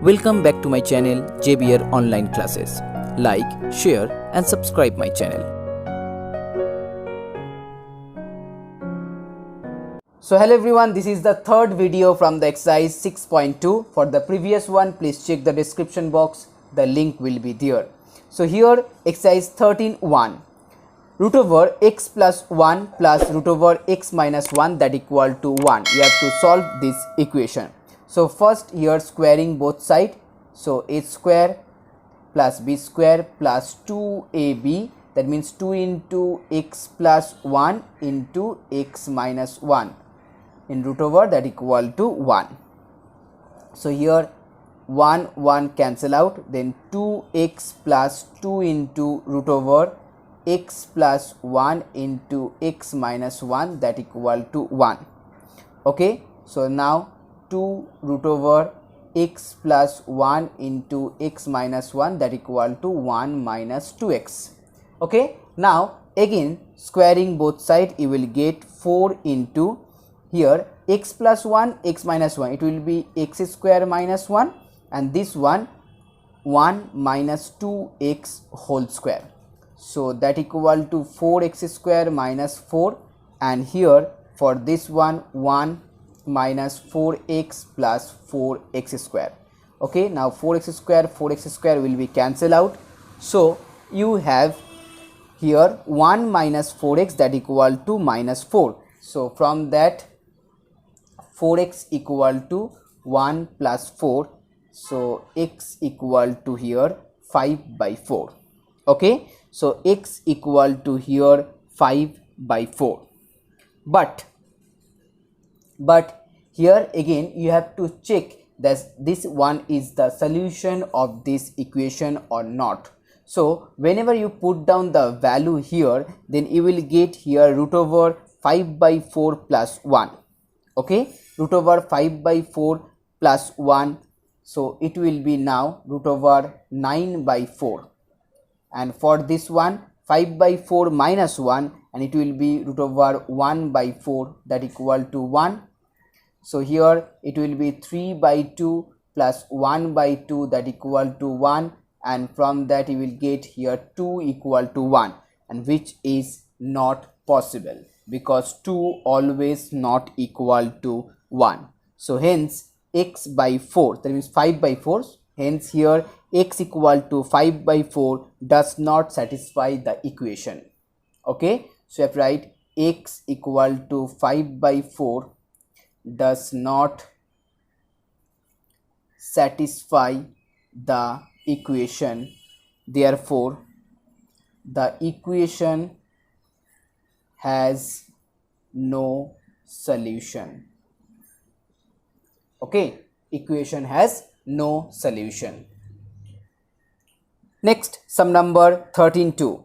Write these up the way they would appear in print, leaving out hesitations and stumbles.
Welcome back to my channel JBR Online Classes. Like, share and subscribe my channel. So hello everyone, this is the third video from the exercise 6.2. For the previous one, please check the description box. The link will be there. So here exercise 13.1. Root over x plus 1 plus root over x minus 1 that equal to 1. You have to solve this equation. So first here squaring both sides. So a square plus b square plus 2ab, that means 2 into x plus 1 into x minus 1 in root over that equal to 1. So here 1 cancel out, then 2x plus 2 into root over x plus 1 into x minus 1 that equal to 1. Okay, so now 2 root over x plus 1 into x minus 1 that equal to 1 minus 2x. Okay, now again squaring both sides, you will get 4 into here x plus 1 x minus 1, it will be x square minus 1, and this one 1 minus 2x whole square. So that equal to 4x square minus 4, and here for this one 1 minus 4x plus 4x square. Okay, now 4x square will be cancel out. So you have here 1 minus 4x that equal to minus 4. So from that 4x equal to 1 plus 4. So x equal to here 5 by 4. Okay, so x equal to here 5 by 4. But here again you have to check that this one is the solution of this equation or not. So whenever you put down the value here, then you will get here root over 5 by 4 plus 1. Okay, root over 5 by 4 plus 1, so it will be now root over 9 by 4, and for this one 5 by 4 minus 1, and it will be root over 1 by 4 that equal to 1. So here it will be 3 by 2 plus 1 by 2 that equal to 1, and from that you will get here 2 equal to 1, and which is not possible because 2 always not equal to 1. So hence x by 4, that means 5 by 4, hence here x equal to 5 by 4 does not satisfy the equation. Okay, so you have to write x equal to 5 by 4 does not satisfy the equation, therefore the equation has no solution. Okay, equation has no solution. Next, sum number 13.2.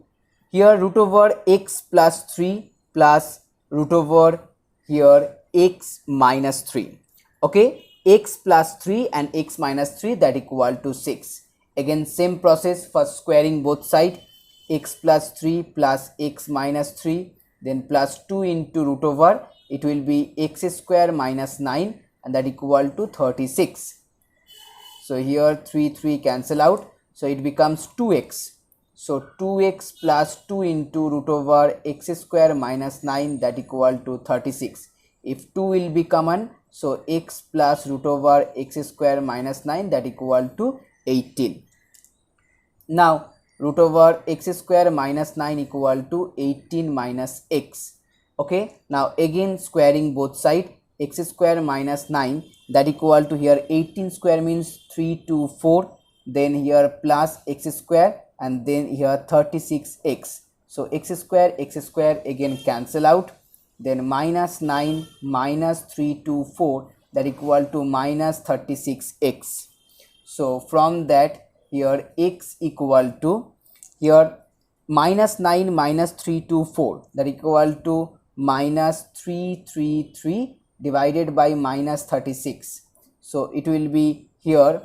Here root over x plus 3 plus root over here x minus 3. Okay, x plus 3 and x minus 3 that equal to 6. Again same process for squaring both sides, x plus 3 plus x minus 3, then plus 2 into root over, it will be x square minus 9, and that equal to 36. So here 3 cancel out, so it becomes 2x. So 2x plus 2 into root over x square minus 9 that equal to 36. If 2 will be common, so x plus root over x square minus 9 that equal to 18. Now root over x square minus 9 equal to 18 minus x. Okay, now again squaring both sides, x square minus 9 that equal to here 18 square means 3 to 4, then here plus x square, and then here 36x. So x square again cancel out, then minus 9 minus 3 to 4 that equal to minus 36x. So from that here x equal to here minus 9 minus 3 to 4 that equal to minus 333 divided by minus 36. So it will be here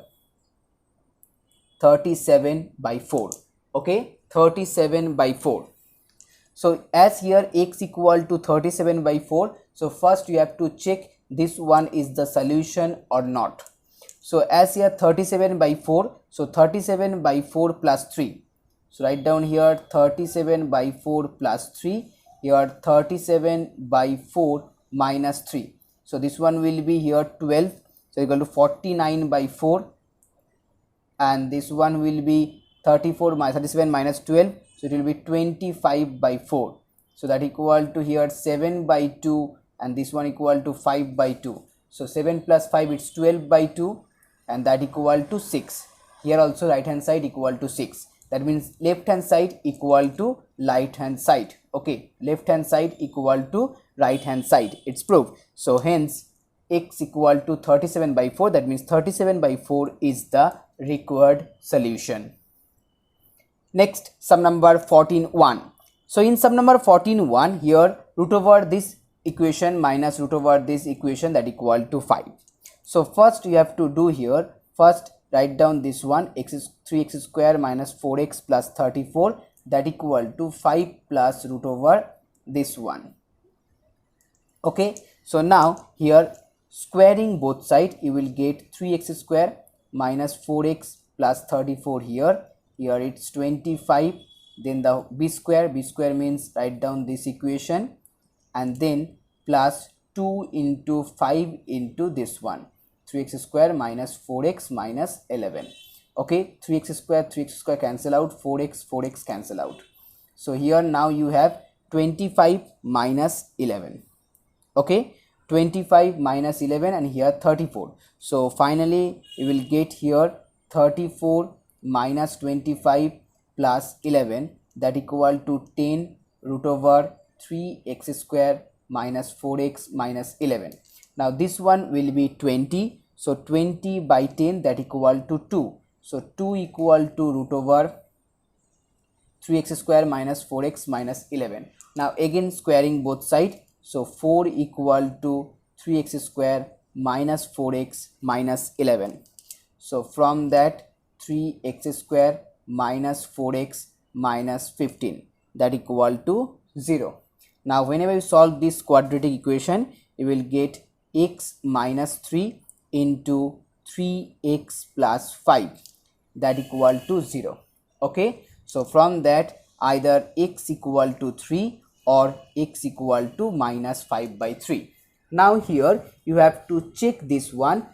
37 by 4. Okay, 37 by 4. So as here x equal to 37 by 4, so first you have to check this one is the solution or not. So as here 37 by 4, so 37 by 4 plus 3. So write down here 37 by 4 plus 3, here 37 by 4 minus 3. So this one will be here 12, so equal to 49 by 4, and this one will be 37 minus 12, so it will be 25 by 4. So that equal to here 7 by 2, and this one equal to 5 by 2. So 7 plus 5, it's 12 by 2, and that equal to 6. Here also right hand side equal to 6. That means left hand side equal to right hand side. Okay, left hand side equal to right hand side. It's proved. So hence x equal to 37 by 4. That means 37 by 4 is the required solution. Next, sum number 14(1). So in sum number 14(1), here root over this equation minus root over this equation, that equal to 5. So first you have to do here, first write down this one, x is 3x square minus 4x plus 34, that equal to 5 plus root over this one. Okay, so now here squaring both sides, you will get 3x square minus 4x plus 34 here. Here it's 25, then the b square means write down this equation, and then plus 2 into 5 into this one, 3x square minus 4x minus 11. Okay, 3x square cancel out, 4x cancel out. So here now you have 25 minus 11. Okay, 25 minus 11, and here 34. So finally you will get here 34 minus 25 plus 11, that equal to 10 root over 3x square minus 4x minus 11. Now this one will be 20. So 20 by 10, that equal to 2. So 2 equal to root over 3x square minus 4x minus 11. Now again squaring both sides. So 4 equal to 3x square minus 4x minus 11. So from that 3x square minus 4x minus 15, that equal to 0. Now whenever you solve this quadratic equation, you will get x minus 3 into 3x plus 5, that equal to 0. Okay, so from that either x equal to 3 or x equal to minus 5 by 3. Now here you have to check this one,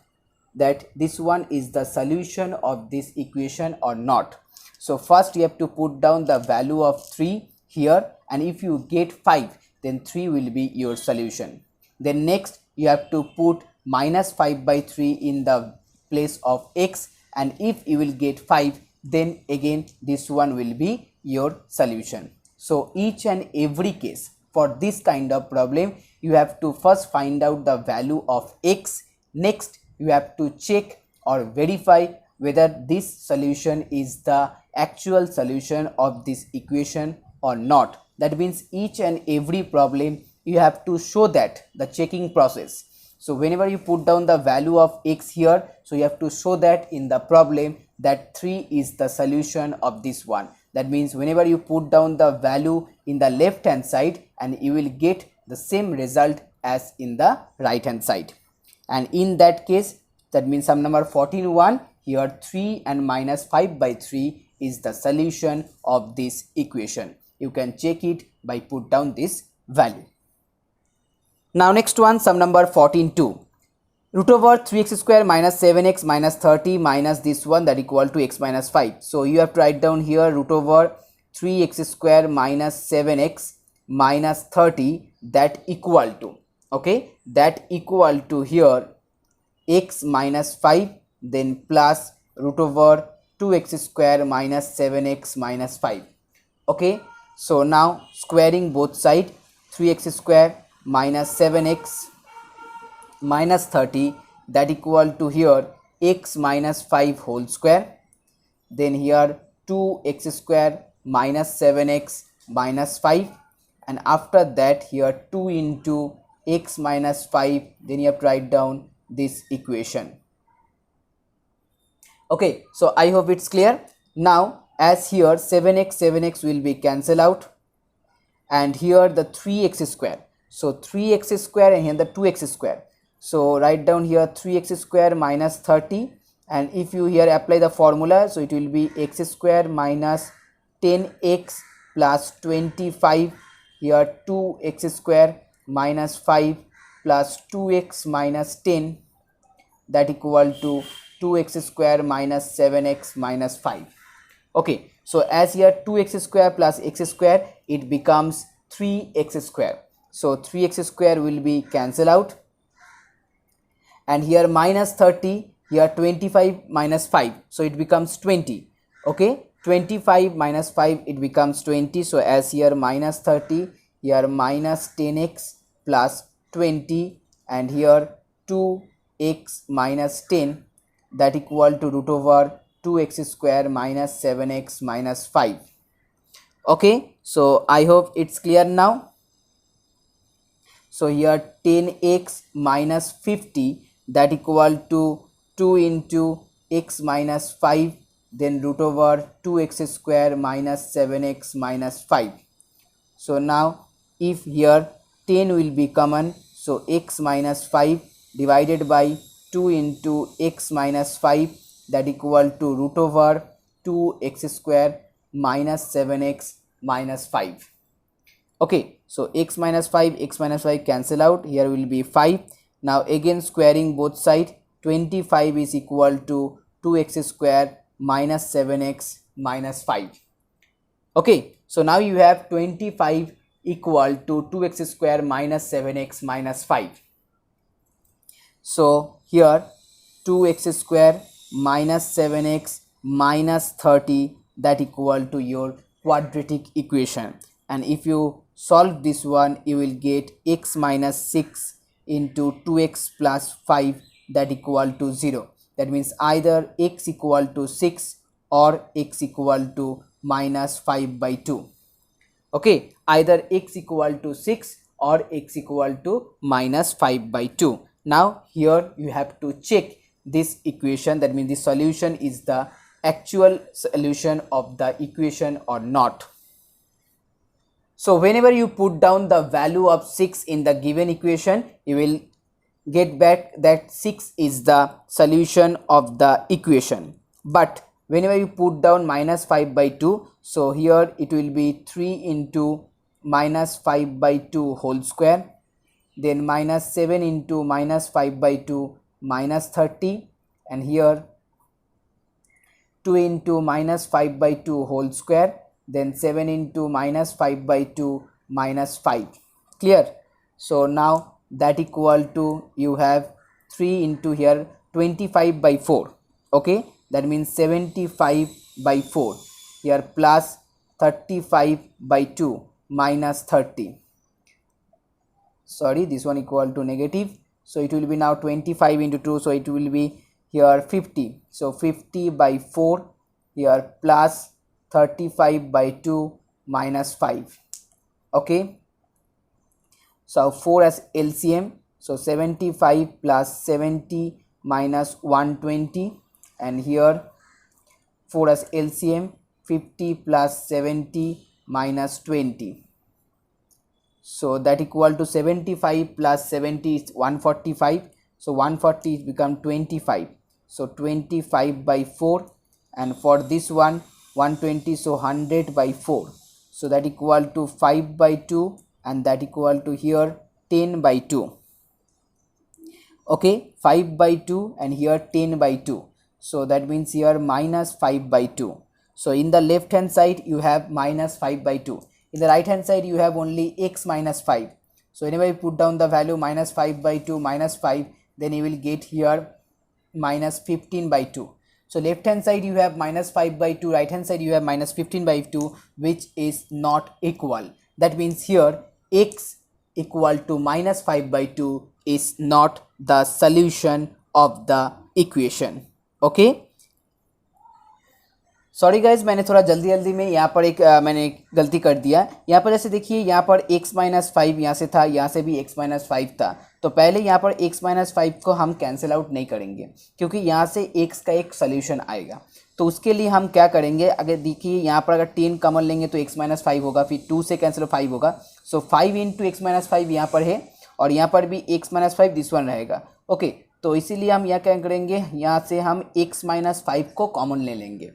that this one is the solution of this equation or not. So first you have to put down the value of 3 here, and if you get 5, then 3 will be your solution. Then next you have to put minus 5 by 3 in the place of x, and if you will get 5, then again this one will be your solution. So each and every case for this kind of problem, you have to first find out the value of x. Next you have to check or verify whether this solution is the actual solution of this equation or not. That means each and every problem you have to show that the checking process. So whenever you put down the value of x here, so you have to show that in the problem that 3 is the solution of this one. That means whenever you put down the value in the left hand side, and you will get the same result as in the right hand side. And in that case, that means sum number 14(1), here 3 and minus 5 by 3 is the solution of this equation. You can check it by put down this value. Now next one, sum number 14(2). Root over 3x square minus 7x minus 30 minus this one, that equal to x minus 5. So you have to write down here root over 3x square minus 7x minus 30, that equal to, okay, that equal to here x minus 5, then plus root over 2x square minus 7x minus 5. Okay, so now squaring both sides, 3x square minus 7x minus 30, that equal to here x minus 5 whole square, then here 2x square minus 7x minus 5, and after that here 2 into x minus 5, then you have to write down this equation. Okay, so I hope it's clear. Now as here 7x will be cancel out, and here the 3x square, so 3x square, and here the 2x square. So write down here 3x square minus 30, and if you here apply the formula, so it will be x square minus 10x plus 25, here 2x square minus 5 plus 2x minus 10, that equal to 2x square minus 7x minus 5. Okay, so as here 2x square plus x square, it becomes 3x square. So 3x square will be cancel out, and here minus 30, here 25 minus 5, so it becomes 20. Okay, 25 minus 5, it becomes 20. So as here minus 30, here minus 10x plus 20, and here 2x minus 10, that equal to root over 2x square minus 7x minus 5. Okay, so I hope it's clear now. So here 10x minus 50, that equal to 2 into x minus 5, then root over 2x square minus 7x minus 5. So now if here 10 will be common, so x minus 5 divided by 2 into x minus 5, that equal to root over 2x square minus 7x minus 5. Okay, so x minus 5 cancel out, here will be 5. Now again squaring both sides, 25 is equal to 2x square minus 7x minus 5. Okay, so now you have 25 equal to 2x square minus 7x minus 5. So here 2x square minus 7x minus 30, that equal to your quadratic equation, and if you solve this one, you will get x minus 6 into 2x plus 5, that equal to 0. That means either x equal to 6 or x equal to minus 5 by 2. Okay, either x equal to 6 or x equal to minus 5 by 2. Now here you have to check this equation, that means the solution is the actual solution of the equation or not. So whenever you put down the value of 6 in the given equation, you will get back that 6 is the solution of the equation. But whenever you put down minus 5 by 2, so here it will be 3 into minus 5 by 2 whole square, then minus 7 into minus 5 by 2 minus 30, and here 2 into minus 5 by 2 whole square, then 7 into minus 5 by 2 minus 5. Clear? So now that equal to, you have 3 into here 25 by 4. Okay, that means 75 by 4, here plus 35 by 2 minus 30. Sorry, this one equal to negative, so it will be now 25 into 2, so it will be here 50. So 50 by 4, here plus 35 by 2 minus 5. Okay, so 4 as LCM, so 75 plus 70 minus 120, and here 4 as LCM, 50 plus 70 minus 20. So that equal to 75 plus 70 is 145, so 140 is become 25, so 25 by 4, and for this one 120, so 100 by 4, so that equal to 5 by 2, and that equal to here 10 by 2. Okay, 5 by 2 and here 10 by 2, so that means here minus 5 by 2. So in the left hand side you have minus 5 by 2, in the right hand side you have only x minus 5. So whenever you put down the value minus 5 by 2 minus 5, then you will get here minus 15 by 2. So left hand side you have minus 5 by 2, right hand side you have minus 15 by 2, which is not equal. That means here x equal to minus 5 by 2 is not the solution of the equation. Okay, sorry guys, मैंने थोड़ा जल्दी में यहाँ पर एक मैंने गलती कर दिया। यहाँ पर जैसे देखिए, यहाँ पर x माइनस 5 यहाँ से था, यहाँ से भी x माइनस 5 था, तो पहले यहाँ पर x माइनस 5 को हम कैंसिल आउट नहीं करेंगे क्योंकि यहाँ से x का एक सोल्यूशन आएगा। तो उसके लिए हम क्या करेंगे, अगर देखिए यहाँ पर अगर 10 कॉमन लेंगे तो x माइनस 5 होगा, फिर 2 से कैंसिल 5 होगा, सो 5 इंटू x माइनस 5 यहाँ पर है और यहाँ पर भी x माइनस 5 दिस वन रहेगा। ओके, तो इसीलिए हम यहाँ क्या करेंगे, यहाँ से हम x माइनस 5 को कॉमन ले लेंगे।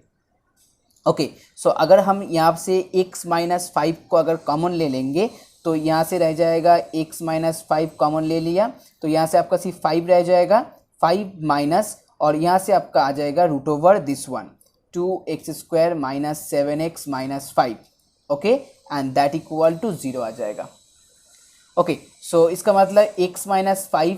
ओके, सो अगर हम यहाँ से x माइनस 5 को अगर कॉमन ले लेंगे तो यहाँ से रह जाएगा x माइनस 5 कॉमन ले लिया तो यहाँ से आपका सिर्फ 5 रह जाएगा, 5 माइनस, और यहाँ से आपका आ जाएगा root over this one 2x² minus 7x minus 5। Okay, and that equal to 0 आ जाएगा। ओके, सो इसका मतलब x minus 5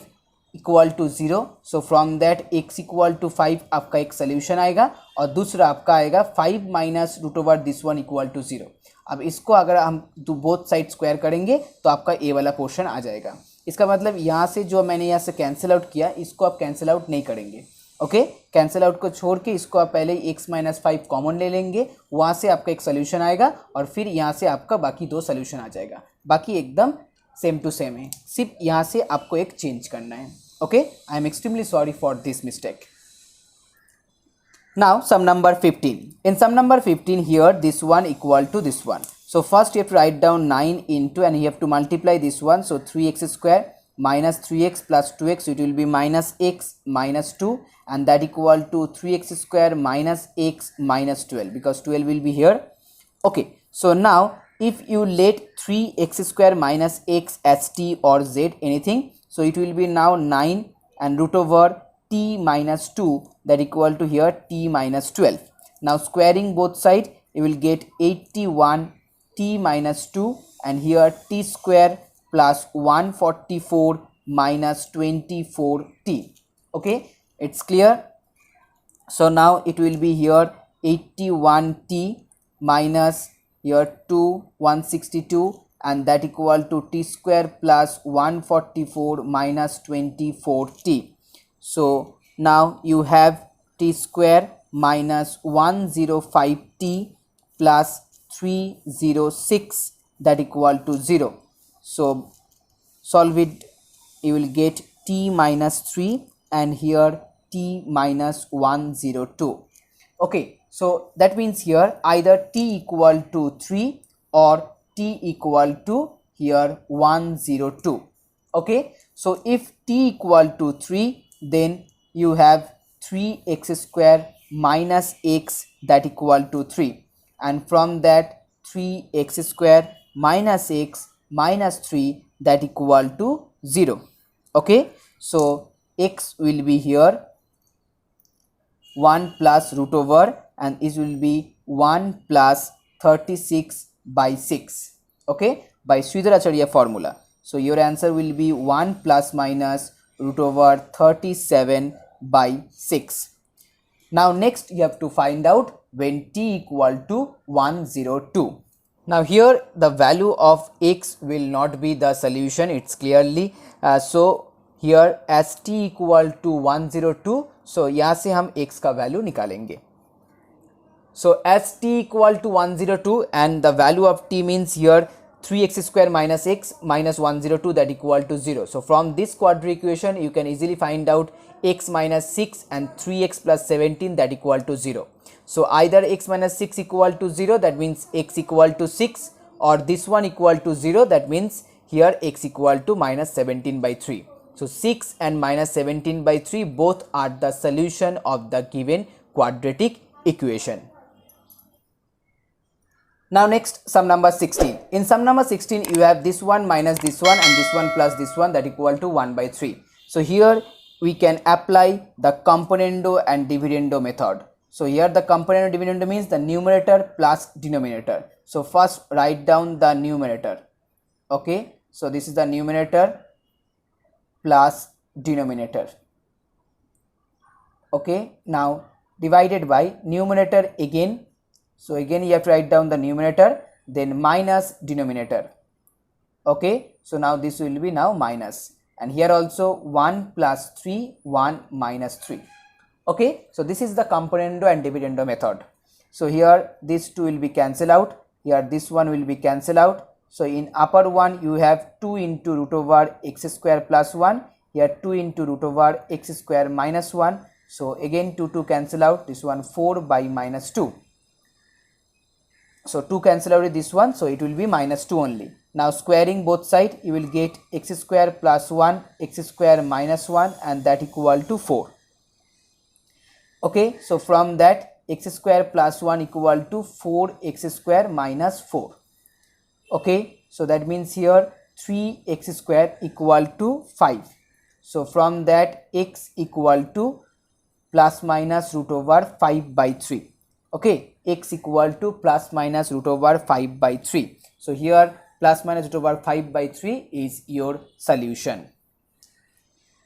equal to 0, so from that x equal to 5 आपका एक सोल्यूशन आएगा, और दूसरा आपका आएगा 5 minus root over this one equal to 0। अब इसको अगर हम बोथ साइड स्क्वायर करेंगे तो आपका ए वाला पोर्शन आ जाएगा। इसका मतलब यहाँ से जो मैंने यहाँ से कैंसिल आउट किया इसको आप कैंसिल आउट नहीं करेंगे। ओके, कैंसिल आउट को छोड़ के इसको आप पहले x माइनस 5 कॉमन ले लेंगे, वहाँ से आपका एक सोल्यूशन आएगा, और फिर यहाँ से आपका बाकी दो सोल्यूशन आ जाएगा। बाकी एकदम सेम टू सेम है, सिर्फ यहाँ से आपको एक चेंज करना है। Okay, I am extremely sorry for this mistake. Now sum number 15. In sum number 15 here this one equal to this one. So first you have to write down 9 into, and you have to multiply this one. So 3x square minus 3x plus 2x, it will be minus x minus 2, and that equal to 3x square minus x minus 12, because 12 will be here. Okay, so now if you let 3x square minus x as t or z anything, so it will be now 9 and root over t minus 2, that equal to here t minus 12. Now squaring both sides you will get 81 t minus 2, and here t square plus 144 minus 24 t. Okay, it's clear. So now it will be here 81 t minus here 2 162, and that equal to t square plus 144 minus 24 t. So now you have t square minus 105 t plus 306, that equal to 0. So solve it, you will get t minus 3 and here t minus 102. Okay, so that means here either t equal to 3 or t equal to here 102. Okay, so if t equal to 3, then you have 3x square minus x, that equal to 3, and from that 3x square minus x minus 3, that equal to 0. Okay, so x will be here 1 plus root over, and it will be 1 plus 36 by 6. Okay, by Sridharacharya formula. So your answer will be 1 plus minus root over 37 by 6. Now next you have to find out when t equal to 102. Now here the value of x will not be the solution, it's clearly so here as t equal to 102, so यहाँ से हम x का value निकालेंगे. So as t equal to 102 and the value of t means here 3x square minus x minus 102, that equal to 0. So from this quadratic equation you can easily find out x minus 6 and 3x plus 17, that equal to 0. So either x minus 6 equal to 0, that means x equal to 6, or this one equal to 0, that means here x equal to minus 17 by 3. So 6 and minus 17 by 3 both are the solution of the given quadratic equation. Now next sum number 16. In sum number 16 you have this one minus this one and this one plus this one, that equal to 1 by 3. So here we can apply the componendo and dividendo method. So here the componendo dividendo means the numerator plus denominator. So first write down the numerator. Okay, so this is the numerator plus denominator. Okay, now divided by numerator again. So again you have to write down the numerator, then minus denominator. Okay, so now this will be now minus, and here also 1 plus 3, 1 minus 3. Okay, so this is the componendo and dividendo method. So here these two will be cancel out, here this one will be cancel out. So in upper one you have 2 into root over x square plus 1, here 2 into root over x square minus 1. So again 2 cancel out, this one 4 by minus 2. So 2 cancel out with this one, so it will be minus 2 only. Now squaring both sides, you will get x square plus 1, x square minus 1, and that equal to 4. Okay, so from that x square plus 1 equal to 4x square minus 4. Okay, so that means here 3x square equal to 5. So from that x equal to plus minus root over 5 by 3. Okay, x equal to plus minus root over 5 by 3. So here plus minus root over 5 by 3 is your solution.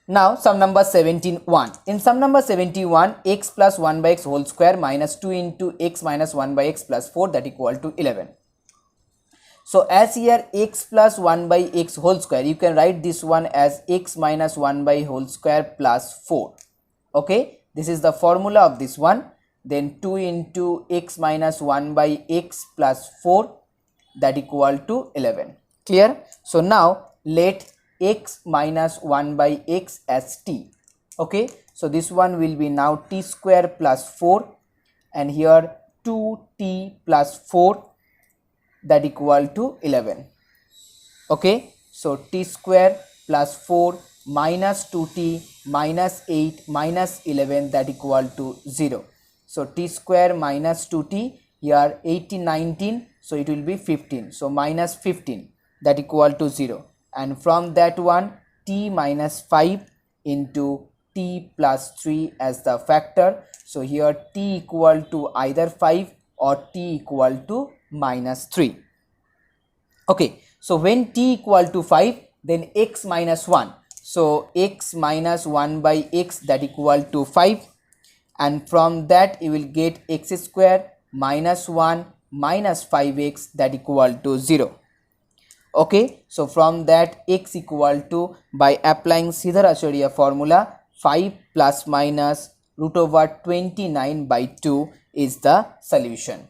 Now sum number 17(1). In sum number 71, x plus 1 by x whole square minus 2 into x minus 1 by x plus 4, that equal to 11. So as here x plus 1 by x whole square, you can write this one as x minus 1 by whole square plus 4. Okay, this is the formula of this one. Then 2 into x minus 1 by x plus 4, that equal to 11. Clear? So now let x minus 1 by x as t. Okay, so this one will be now t square plus 4, and here 2t plus 4, that equal to 11. Okay, so t square plus 4 minus 2t minus 8 minus 11, that equal to 0. So t square minus 2t, here 18 19, so it will be 15, so minus 15, that equal to 0. And from that one, t minus 5 into t plus 3 as the factor. So here t equal to either 5 or t equal to minus 3. Okay, so when t equal to 5, then x minus 1. So x minus 1 by x, that equal to 5. And from that you will get x square minus 1 minus 5x, that equal to 0. Okay, so from that x equal to, by applying Sridhar-Acharya formula, 5 plus minus root over 29 by 2 is the solution.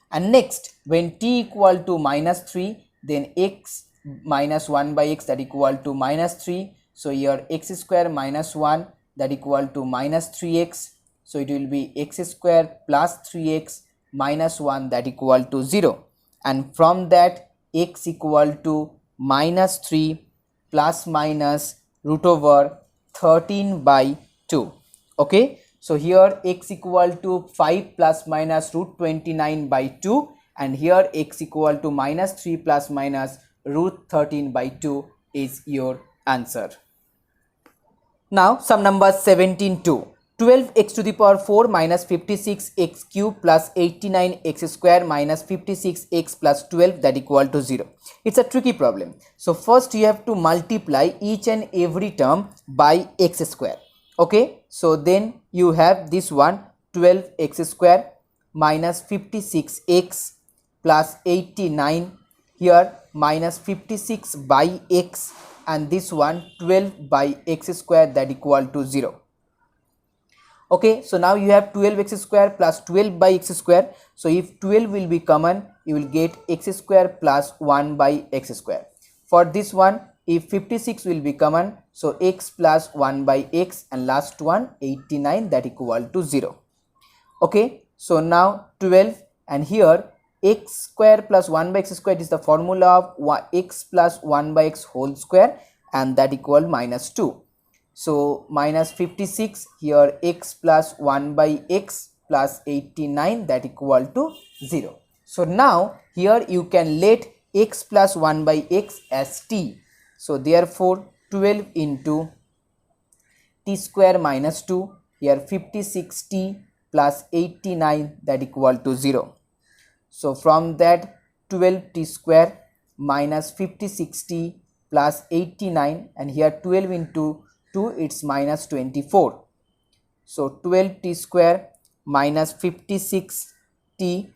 And next, when t equal to minus 3, then x minus 1 by x, that equal to minus 3. So here x square minus 1, that equal to minus 3x. So it will be x square plus 3x minus 1, that equal to 0. And from that x equal to minus 3 plus minus root over 13 by 2. Okay, so here x equal to 5 plus minus root 29 by 2, and here x equal to minus 3 plus minus root 13 by 2 is your answer. Now sum number 17(2). 12x to the power 4 minus 56x cube plus 89x square minus 56x plus 12, that equal to 0. It's a tricky problem. So first you have to multiply each and every term by x square. Okay, so then you have this one 12x square minus 56x plus 89, here minus 56 by x, and this one 12 by x square, that equal to 0. Okay, so now you have 12x square plus 12 by x square. So if 12 will be common, you will get x square plus 1 by x square. For this one, if 56 will be common, so x plus 1 by x, and last one 89, that equal to 0. Okay, so now 12, and here x square plus 1 by x square is the formula of x plus 1 by x whole square, and that equal minus 2. So minus 56, here x plus 1 by x plus 89, that equal to 0. So now here you can let x plus 1 by x as t. So therefore 12 into t square minus 2, here 56t plus 89, that equal to 0. So from that 12t square minus 56t plus 89, and here 12 into 2, it's minus 24. So 12t square minus 56t,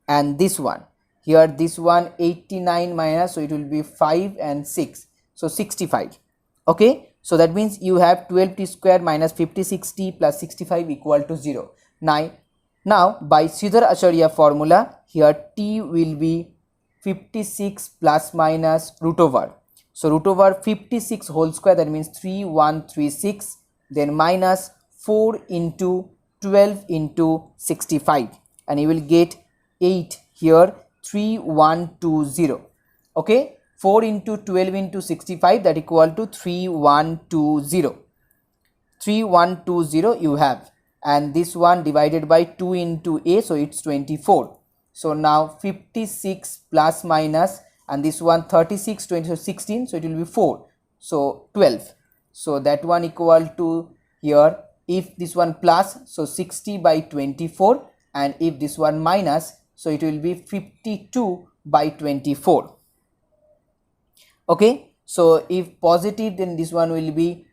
and this one, here this one 89 minus, so it will be 5 and 6, so 65. Okay, so that means you have 12t square minus 56t plus 65 equal to 0. Now by Sridhar-Acharya formula, here t will be 56 plus minus root over. So root over 56 whole square, that means 3136, then minus 4 into 12 into 65, and you will get 8 here 3120. Okay, 4 into 12 into 65, that equal to 3120. 3120 you have, and this one divided by 2 into a, so it's 24. So now 56 plus minus, and this one 36, 20, so 16, so it will be 4, so 12. So that one equal to here, if this one plus, so 60 by 24, and if this one minus, so it will be 52 by 24. Okay, so if positive, then this one will be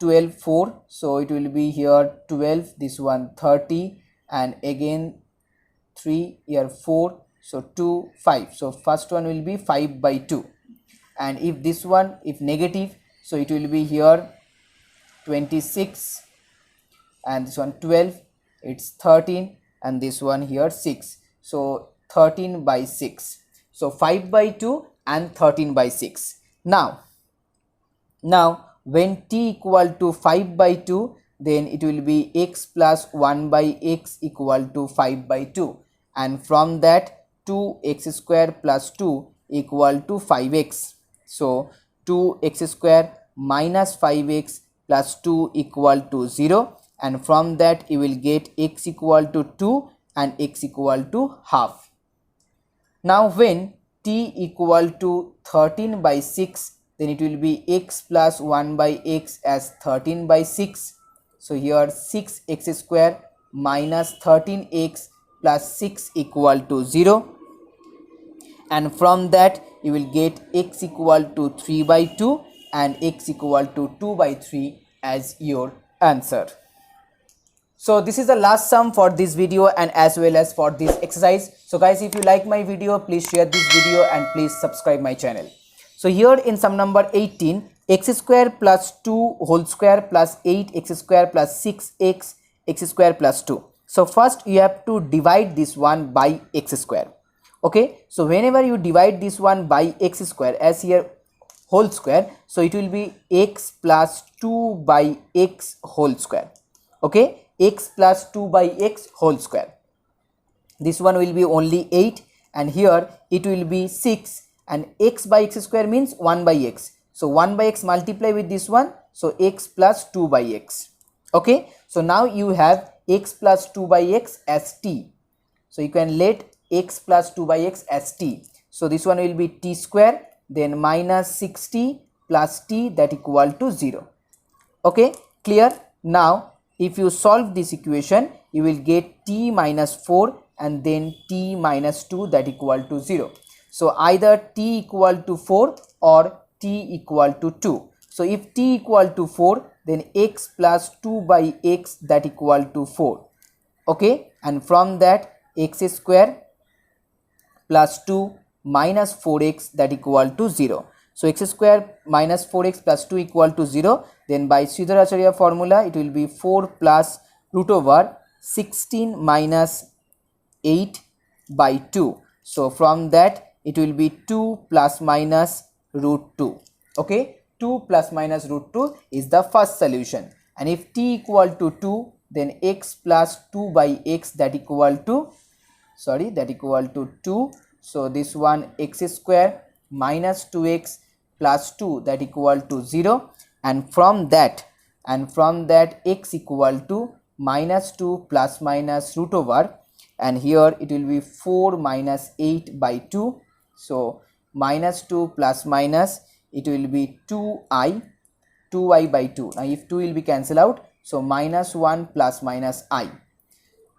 12 4, so it will be here 12, this one 30, and again 3 here 4, so 2 5, so first one will be 5 by 2. And if this one, if negative, so it will be here 26, and this one 12, it's 13, and this one here 6, so 13 by 6, so 5 by 2 and 13 by 6. Now when t equal to 5 by 2, then it will be x plus 1 by x equal to 5 by 2, and from that 2x square plus 2 equal to 5x. So 2x square minus 5x plus 2 equal to 0, and from that you will get x equal to 2 and x equal to half. Now when t equal to 13 by 6, then it will be x plus 1 by x as 13 by 6. So here 6x square minus 13x plus 6 equal to 0, and from that you will get x equal to 3 by 2 and x equal to 2 by 3 as your answer. So this is the last sum for this video and as well as for this exercise. So guys, if you like my video, please share this video and please subscribe my channel. So here in sum number 18, x square plus 2 whole square plus 8x square plus 6x x square plus 2. So first you have to divide this one by x square. Okay, so whenever you divide this one by x square, as here whole square, so it will be x plus 2 by x whole square. Okay, x plus 2 by x whole square. This one will be only 8, and here it will be 6, and x by x square means 1 by x. So 1 by x multiply with this one, so x plus 2 by x. Okay, so now you have x plus 2 by x as t. So you can let x plus 2 by x as t. So this one will be t square, then minus 60 plus t, that equal to 0. Okay, clear? Now if you solve this equation, you will get t minus 4 and then t minus 2, that equal to 0. So either t equal to 4 or t equal to 2. So if t equal to 4, then x plus 2 by x, that equal to 4. Okay, and from that x square plus 2 minus 4x, that equal to 0. So x square minus 4x plus 2 equal to 0. Then by Sridharacharya formula, it will be 4 plus root over 16 minus 8 by 2. So from that it will be 2 plus minus root 2. Okay, 2 plus minus root 2 is the first solution. And if t equal to 2, then x plus 2 by x, that equal to 2. So this one x square minus 2x plus 2, that equal to 0, and from that x equal to minus 2 plus minus root over, and here it will be 4 minus 8 by 2. So minus 2 plus minus, it will be 2i by 2. Now if 2 will be cancelled out, so minus 1 plus minus I.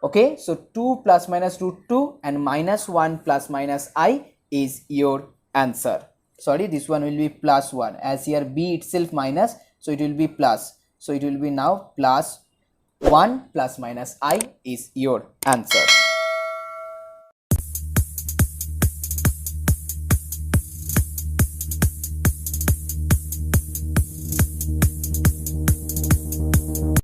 Okay, so 2 plus minus root 2 and minus 1 plus minus I is your answer. Sorry, this one will be plus 1, as here b itself minus, so it will be plus. So it will be now plus 1 plus minus I is your answer.